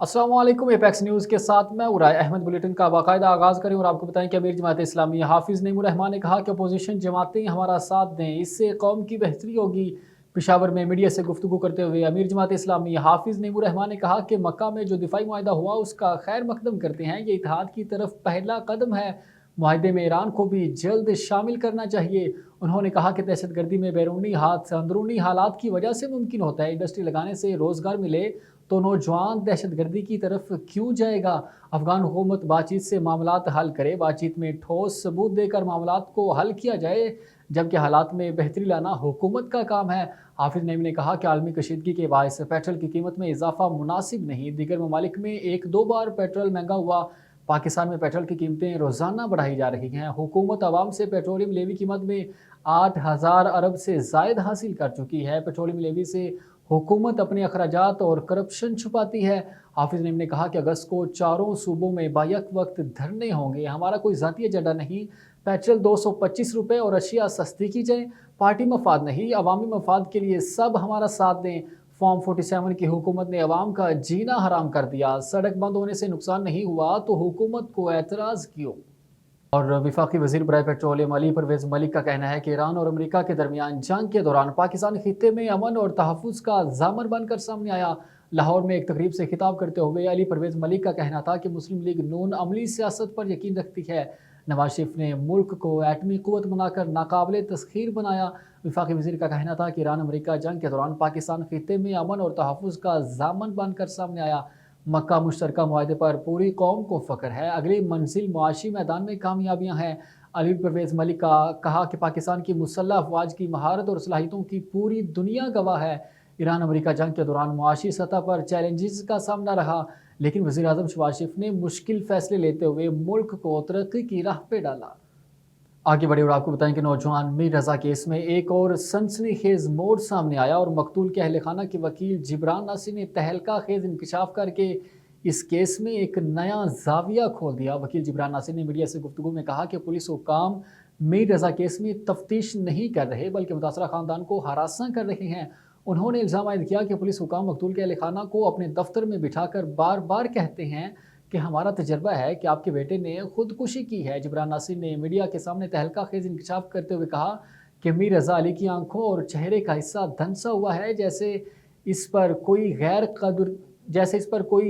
अस्सलाम वालेकुम। Apex news के साथ मैं उराय अहमद। बुलेटिन का बाकायदा आगाज़ करें और आपको बताएं कि अमीर जमात इस्लामी हाफिज़ नईमुर रहमान ने कहा कि अपोजिशन जमातें हमारा साथ दें, इससे कौम की बेहतरी होगी। पेशावर में मीडिया से गुफ्तगू करते हुए अमीर जमात इस्लामी हाफिज़ नईमुर रहमान ने कहा कि मक्का में जो दिफाई मुआहदा हुआ उसका खैर मकदम करते हैं, ये इत्तेहाद की तरफ पहला कदम है। मुआहदे में ईरान को भी जल्द शामिल करना चाहिए। उन्होंने कहा कि दहशत गर्दी में बैरूनी हाथ अंदरूनी हालात की वजह से मुमकिन होता है। इंडस्ट्री लगाने से रोज़गार मिले तो नौजवान दहशत गर्दी की तरफ क्यों जाएगा। अफगान हुकूमत बातचीत से मामलात हल करे, बातचीत में ठोस सबूत देकर मामलात को हल किया जाए, जबकि हालात में बेहतरी लाना हुकूमत का काम है। हाफिज नईम ने कहा कि आलमी कशीदगी के बायस पेट्रोल की कीमत में इजाफा मुनासिब नहीं। दीगर ममालिक में एक दो बार पेट्रोल महंगा हुआ, पाकिस्तान में पेट्रोल की कीमतें रोज़ाना बढ़ाई जा रही हैं। हुकूमत आवाम से पेट्रोलियम लेवी कीमत में 8,000 अरब से ज़ायद हासिल कर चुकी है। पेट्रोलियम लेवी से हुकूमत अपने अखराजात और करप्शन छुपाती है। हाफिज नईम ने कहा कि अगस्त को चारों सूबों में बायक वक्त धरने होंगे। हमारा कोई ज़ाती एजेंडा नहीं। पेट्रोल 225 रुपये और अशिया सस्ती की जाए, पार्टी मफाद नहीं, अवामी मफाद के लिए सब हमारा साथ दें। फॉर्म 47 की हुकूमत ने अवाम का जीना हराम कर दिया। सड़क बंद होने से नुकसान नहीं हुआ तो हुकूमत को एतराज़ क्यों। और वफाकी वज़ीर बराए पेट्रोलियम अली परवेज़ मलिक का कहना है कि ईरान और अमेरिका के दरमियान जंग के दौरान पाकिस्तान खित्ते में अमन और तहफ़्फ़ुज़ का ज़ामन बनकर सामने आया। लाहौर में एक तकरीब से खिताब करते हुए अली परवेज़ मलिक का कहना था कि मुस्लिम लीग नून अमली सियासत पर यकीन रखती है। नवाज शरीफ ने मुल्क को एटमी क़ुव्वत बनाकर नाकाबिले तस्खीर बनाया। वफाकी वज़ीर का कहना था कि ईरान अमेरिका जंग के दौरान पाकिस्तान खित्ते में अमन और तहफ़्फ़ुज़ का ज़ामन बनकर सामने आया। मक्का मुश्तरका मुआहदे पर पूरी कौम को फ़ख्र है। अगली मंजिल मुआशी मैदान में कामयाबियाँ हैं। अली परवेज़ मलिक का कहा कि पाकिस्तान की मुसल्लह अफवाज की महारत और सलाहियतों की पूरी दुनिया गवाह है। ईरान अमेरिका जंग के दौरान मुआशी सतह पर चैलेंजेस का सामना रहा, लेकिन वज़ीर आज़म शहबाज शरीफ ने मुश्किल फ़ैसले लेते हुए मुल्क को तरक्की की राह पे डाला। आगे बढ़े और आपको बताएं कि नौजवान मीर रज़ा केस में एक और सनसनीखेज मोड़ सामने आया और मकतूल के अहल खाना के वकील जिब्रान नासिर ने तहलका खेज इंकशाफ करके इस केस में एक नया जाविया खोल दिया। वकील जिब्रान नासिर ने मीडिया से गुफ्तगू में कहा कि पुलिस हुक्काम मीर रज़ा केस में तफ्तीश नहीं कर रहे बल्कि मुतासरा ख़ानदान को हरासा कर रहे हैं। उन्होंने इल्ज़ाम आयद किया कि पुलिस हुक्काम मकतूल के अहल खाना को अपने दफ्तर में बिठाकर बार बार कहते हैं कि हमारा तजर्बा है कि आपके बेटे ने खुदकुशी की है। जिब्रान नासिर ने मीडिया के सामने तहलका खेज इंकशाफ करते हुए कहा कि मीर रज़ा अली की आंखों और चेहरे का हिस्सा धंसा हुआ है, जैसे इस पर कोई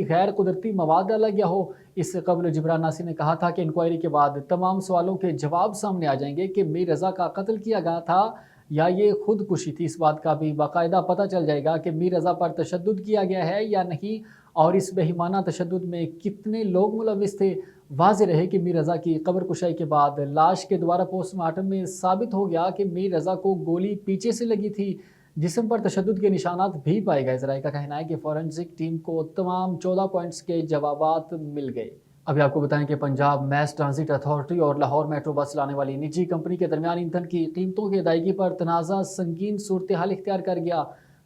गैर कुदरती मवाद डाला गया हो। इससे कबल जिब्रान नासिर ने कहा था कि इंक्वायरी के बाद तमाम सवालों के जवाब सामने आ जाएंगे कि मीर रज़ा का कत्ल किया गया था या ये खुदकुशी थी। इस बात का भी बाकायदा पता चल जाएगा कि मीर रज़ा पर तशद्दुद किया गया है या नहीं और इस बेईमाना तशद्दुद में कितने लोग मुलविस थे। वाज़ेह रहे कि मीर रज़ा की कब्र कुशाई के बाद लाश के दोबारा पोस्टमार्टम में साबित हो गया कि मीर रज़ा को गोली पीछे से लगी थी। जिस्म पर तशद्दुद के निशानात भी पाए गए। ज़राए का कहना है कि फॉरेंसिक टीम को तमाम 14 पॉइंट्स के जवाबात मिल गए। अभी आपको बताएं कि पंजाब मैस ट्रांजिट अथॉरिटी और लाहौर मेट्रो बस चलाने वाली निजी कंपनी के दरमियान ईंधन की कीमतों की अदायगी पर तनाज़ा संगीन सूरत हाल इख्तियार कर गया।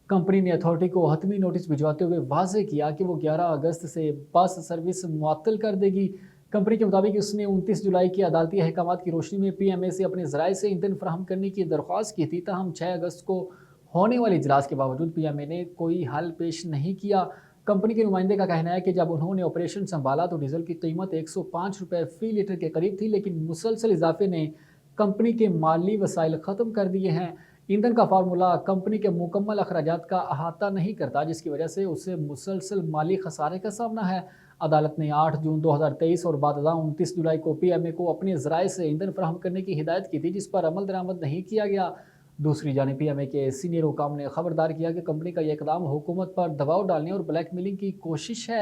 कंपनी ने अथॉरिटी को हतमी नोटिस भिजवाते हुए वाज़ेह किया कि वो 11 अगस्त से बस सर्विस मुअत्तल कर देगी। कंपनी के मुताबिक उसने 29 जुलाई के अदालती अहकाम की रोशनी में PMA से अपने ज़राए से ईंधन फराहम करने की दरख्वास्त की थी। ताहम 6 अगस्त को होने वाले इजलास के बावजूद PMA ने कोई हल पेश नहीं किया। कंपनी के नुमाइंदे का कहना है कि जब उन्होंने ऑपरेशन संभाला तो डीजल की कीमत 105 रुपये फ़ी लीटर के करीब थी, लेकिन मुसलसल इजाफे ने कंपनी के माली वसाइल ख़त्म कर दिए हैं। ईंधन का फार्मूला कंपनी के मुकम्मल अखराजात का अहाता नहीं करता, जिसकी वजह से उसे मुसलसल माली खसारे का सामना है। अदालत ने 8 जून 2023 और बाद 29 जुलाई को PMA को अपने ज़राए से ईंधन फराहम करने की हिदायत की थी, जिस पर अमल दरामद नहीं किया गया। दूसरी जानिब PMA के सीनियर हुकाम ने खबरदार किया कि कंपनी का यह इकदाम हुकूमत पर दबाव डालने और ब्लैकमेलिंग की कोशिश है।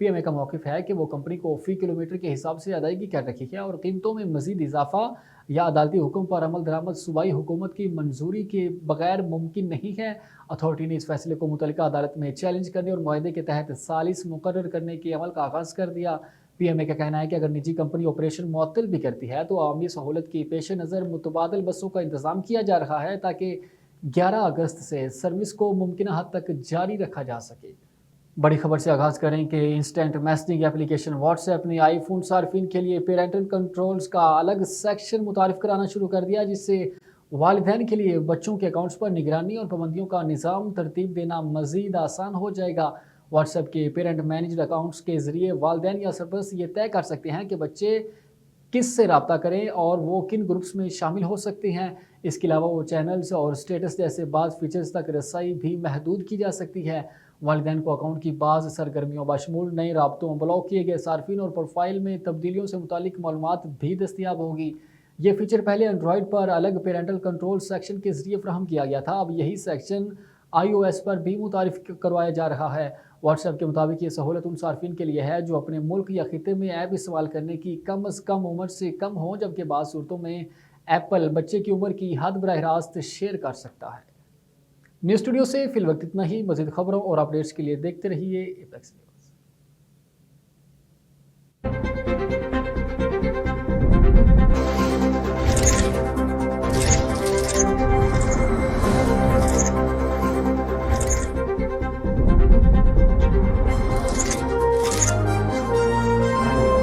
PMA का मौक़िफ़ है कि वो कंपनी को फ़ी किलोमीटर के हिसाब से अदायगी कर रही है और कीमतों में मज़ीद इजाफा या अदालती हुक्म पर अमल दरामद सूबाई हुकूमत की मंजूरी के बगैर मुमकिन नहीं है। अथॉरिटी ने इस फैसले को मुतल्लिका अदालत में चैलेंज करने और मुआहदे के तहत सालिस मुकर्रर करने के अमल का आगाज़ कर दिया। PMA का कहना है कि अगर निजी कंपनी ऑपरेशन मुअत्तल भी करती है तो आवामी सहूलत की पेश नज़र मुतबादल बसों का इंतज़ाम किया जा रहा है ताकि 11 अगस्त से सर्विस को मुमकिन हद तक जारी रखा जा सके। बड़ी खबर से आगाज़ करें कि इंस्टेंट मैसेजिंग एप्लीकेशन व्हाट्सएप ने आईफोन सार्फिन के लिए पेरेंटल कंट्रोल्स का अलग सेक्शन मुतारिफ कराना शुरू कर दिया, जिससे वालिदैन के लिए बच्चों के अकाउंट्स पर निगरानी और पाबंदियों का निज़ाम तरतीब देना मज़ीद आसान हो जाएगा। واٹس ایپ کے پیرنٹ مینیجڈ اکاؤنٹس کے ذریعے والدین یا سرپرست یہ طے کر سکتے ہیں کہ بچے کس سے رابطہ کریں اور وہ کن گروپس میں شامل ہو سکتے ہیں۔ اس کے علاوہ وہ چینلز اور سٹیٹس جیسے بعض فیچرز تک رسائی بھی محدود کی جا سکتی ہے۔ والدین کو اکاؤنٹ کی بعض سرگرمیوں بشمول نئے رابطوں، بلاک کیے گئے صارفین اور پروفائل میں تبدیلیوں سے متعلق معلومات بھی دستیاب ہوگی۔ یہ فیچر پہلے اینڈرائیڈ پر الگ پیرنٹل کنٹرول سیکشن کے ذریعے فراہم کیا گیا تھا، اب یہی سیکشن آئی او ایس پر بھی متعارف کروایا جا رہا ہے۔ واٹس ایپ کے مطابق یہ سہولت ان صارفین کے لیے ہے جو اپنے ملک یا خطے میں ایپ استعمال کرنے کی کم از کم عمر سے کم ہوں، جبکہ بعض صورتوں میں ایپل بچے کی عمر کی حد براہ راست شیئر کر سکتا ہے۔ نیوز اسٹوڈیو سے فی الوقت اتنا ہی۔ مزید خبروں اور اپڈیٹس کے لیے دیکھتے رہیے ایپیکس نیوز۔